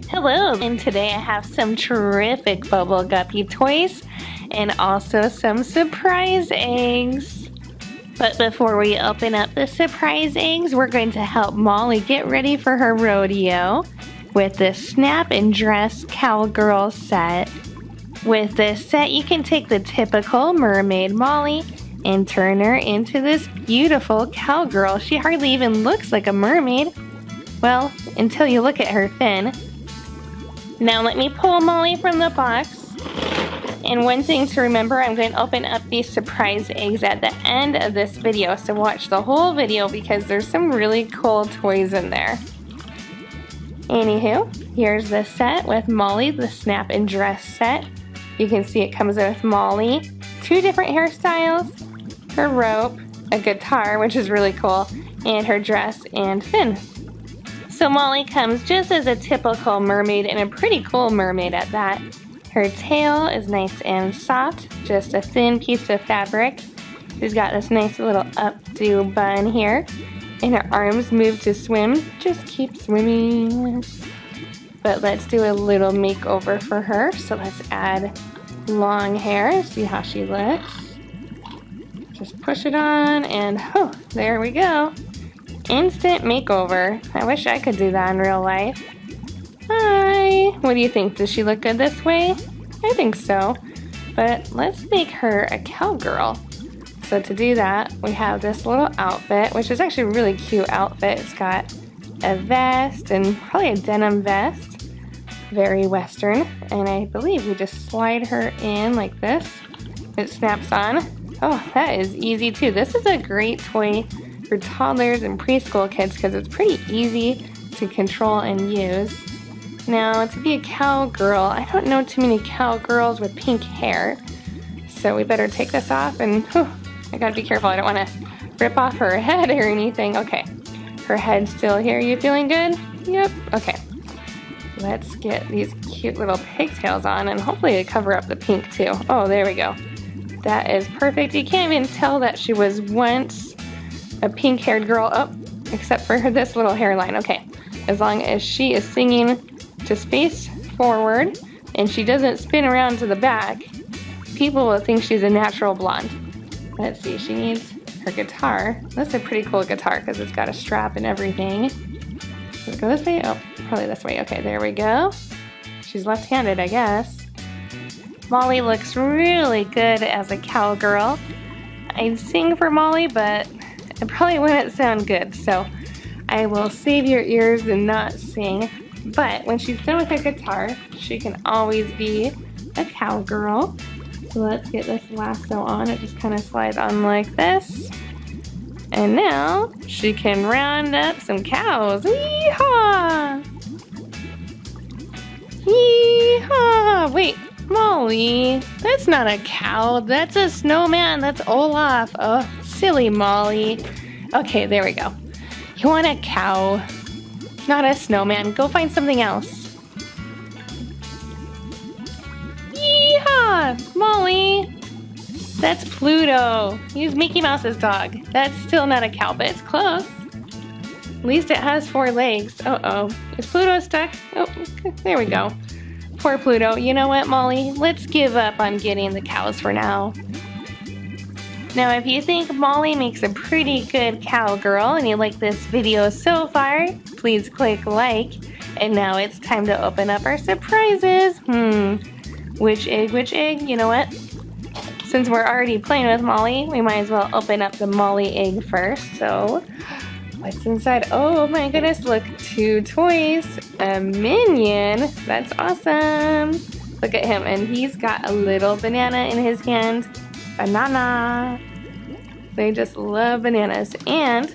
Hello, and today I have some terrific Bubble Guppy toys and also some surprise eggs. But before we open up the surprise eggs, we're going to help Molly get ready for her rodeo with this Snap and Dress Cowgirl set. With this set, you can take the typical mermaid Molly and turn her into this beautiful cowgirl. She hardly even looks like a mermaid. Well, until you look at her fin. Now let me pull Molly from the box. And one thing to remember, I'm going to open up these surprise eggs at the end of this video. So watch the whole video because there's some really cool toys in there. Anywho, here's the set with Molly, the Snap and Dress set. You can see it comes with Molly, 2 different hairstyles, her rope, a guitar, which is really cool, and her dress and fin. So Molly comes just as a typical mermaid, and a pretty cool mermaid at that. Her tail is nice and soft, just a thin piece of fabric. She's got this nice little updo bun here, and her arms move to swim. Just keep swimming. But let's do a little makeover for her. So let's add long hair, see how she looks. Just push it on, and oh, there we go. Instant makeover. I wish I could do that in real life. Hi! What do you think? Does she look good this way? I think so. But let's make her a cowgirl. So to do that, we have this little outfit, which is actually a really cute outfit. It's got a vest and probably a denim vest. Very Western. And I believe we just slide her in like this. It snaps on. Oh, that is easy too. This is a great toy for toddlers and preschool kids because it's pretty easy to control and use. Now, to be a cowgirl, I don't know too many cowgirls with pink hair, so we better take this off, and I gotta be careful. I don't want to rip off her head or anything. Okay, her head's still here. You feeling good? Yep. Okay. Let's get these cute little pigtails on, and hopefully they cover up the pink too. Oh, there we go. That is perfect. You can't even tell that she was once a pink-haired girl. Oh, except for this little hairline. Okay, as long as she is singing just face forward and she doesn't spin around to the back, people will think she's a natural blonde. Let's see, she needs her guitar. That's a pretty cool guitar because it's got a strap and everything. Does it go this way? Oh, probably this way. Okay, there we go. She's left-handed, I guess. Molly looks really good as a cowgirl. I'd sing for Molly, but it probably wouldn't sound good, so I will save your ears and not sing. But when she's done with her guitar, she can always be a cowgirl. So let's get this lasso on. It just kind of slides on like this. And now she can round up some cows. Yee-haw! Yee-haw! Wait, Molly, that's not a cow. That's a snowman. That's Olaf. Oh, silly Molly. Okay, there we go. You want a cow, not a snowman. Go find something else. Yeehaw! Molly! That's Pluto. He's Mickey Mouse's dog. That's still not a cow, but it's close. At least it has 4 legs. Uh-oh. Is Pluto stuck? Oh, there we go. Poor Pluto. You know what, Molly? Let's give up on getting the cows for now. Now, if you think Molly makes a pretty good cowgirl and you like this video so far, please click like. And now it's time to open up our surprises. Which egg? You know what? Since we're already playing with Molly, we might as well open up the Molly egg first. So, what's inside? Oh my goodness, look, 2 toys. A minion. That's awesome. Look at him, and he's got a little banana in his hand. Banana. They just love bananas. And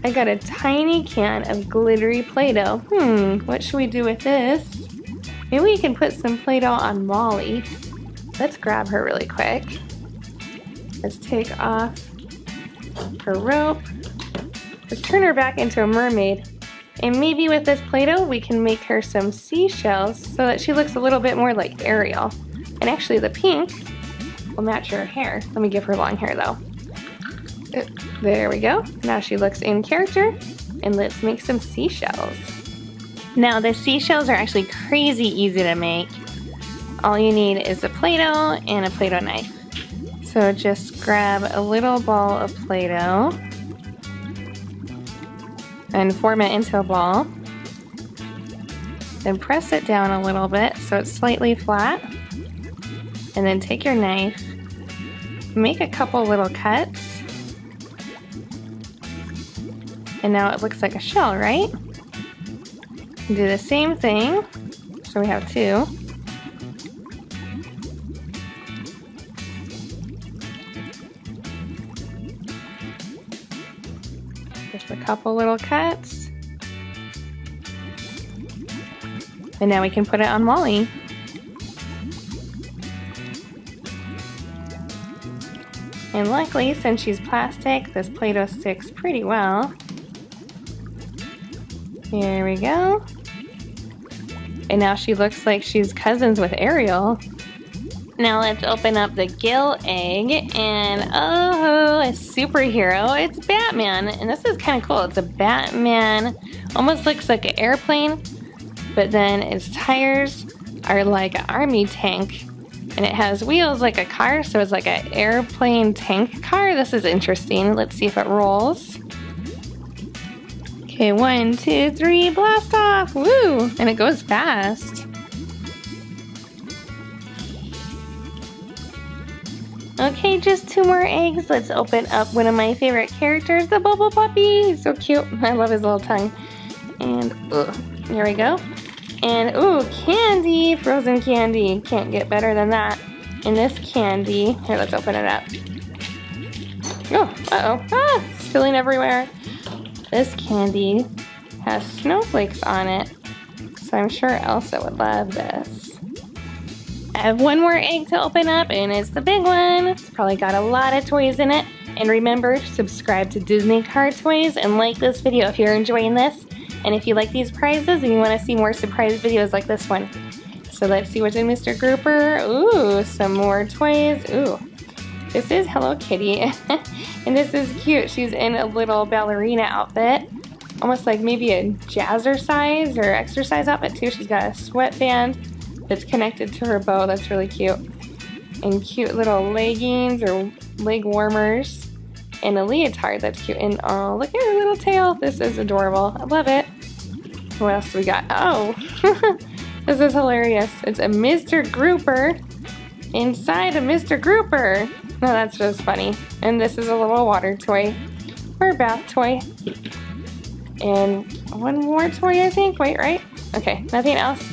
I got a tiny can of glittery Play-Doh. What should we do with this? Maybe we can put some Play-Doh on Molly. Let's grab her really quick. Let's take off her rope. Let's turn her back into a mermaid. And maybe with this Play-Doh, we can make her some seashells so that she looks a little bit more like Ariel. And actually the pink will match her hair. Let me give her long hair though. There we go. Now she looks in character. And let's make some seashells. Now the seashells are actually crazy easy to make. All you need is a Play-Doh and a Play-Doh knife. So just grab a little ball of Play-Doh and form it into a ball. Then press it down a little bit so it's slightly flat. And then take your knife, make a couple little cuts. And now it looks like a shell, right? Do the same thing. So we have two. Just a couple little cuts. And now we can put it on Molly. And luckily, since she's plastic, this Play-Doh sticks pretty well. Here we go. And now she looks like she's cousins with Ariel. Now let's open up the gill egg, and oh, a superhero, it's Batman. And this is kind of cool. It's a Batman, almost looks like an airplane, but then its tires are like an army tank, and it has wheels like a car, so it's like an airplane tank car. This is interesting. Let's see if it rolls. Okay, 1, 2, 3, blast off! Woo! And it goes fast. Okay, just 2 more eggs. Let's open up one of my favorite characters, the Bubble Puppy. He's so cute. I love his little tongue. And, here we go. And, ooh, candy! Frozen candy. Can't get better than that. And this candy, here, let's open it up. Oh, uh-oh. Ah, spilling everywhere. This candy has snowflakes on it, so I'm sure Elsa would love this. I have 1 more egg to open up, and it's the big one. It's probably got a lot of toys in it. And remember, subscribe to Disney Car Toys and like this video if you're enjoying this. And if you like these prizes and you want to see more surprise videos like this one. So let's see what's in Mr. Grouper. Ooh, some more toys. Ooh, this is Hello Kitty. And this is cute. She's in a little ballerina outfit. Almost like maybe a jazzercise or exercise outfit too. She's got a sweatband that's connected to her bow. That's really cute. And cute little leggings or leg warmers. And a leotard that's cute. And oh, look at her little tail. This is adorable. I love it. What else do we got? Oh, this is hilarious. It's a Mr. Grouper inside a Mr. Grouper. Oh, that's just funny. And this is a little water toy or bath toy. And 1 more toy, I think. Wait, right? Okay, nothing else.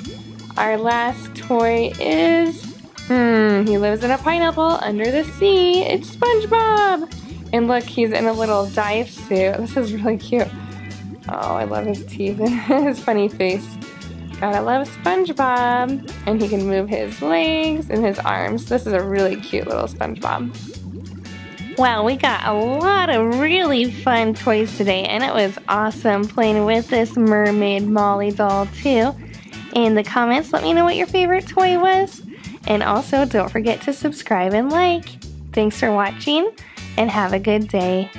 Our last toy is, he lives in a pineapple under the sea. It's SpongeBob. And look, he's in a little dive suit. This is really cute. Oh, I love his teeth and his funny face. Gotta love SpongeBob. And he can move his legs and his arms. This is a really cute little SpongeBob. Wow, we got a lot of really fun toys today, and it was awesome playing with this mermaid Molly doll too. In the comments, let me know what your favorite toy was. And also, don't forget to subscribe and like. Thanks for watching, and have a good day.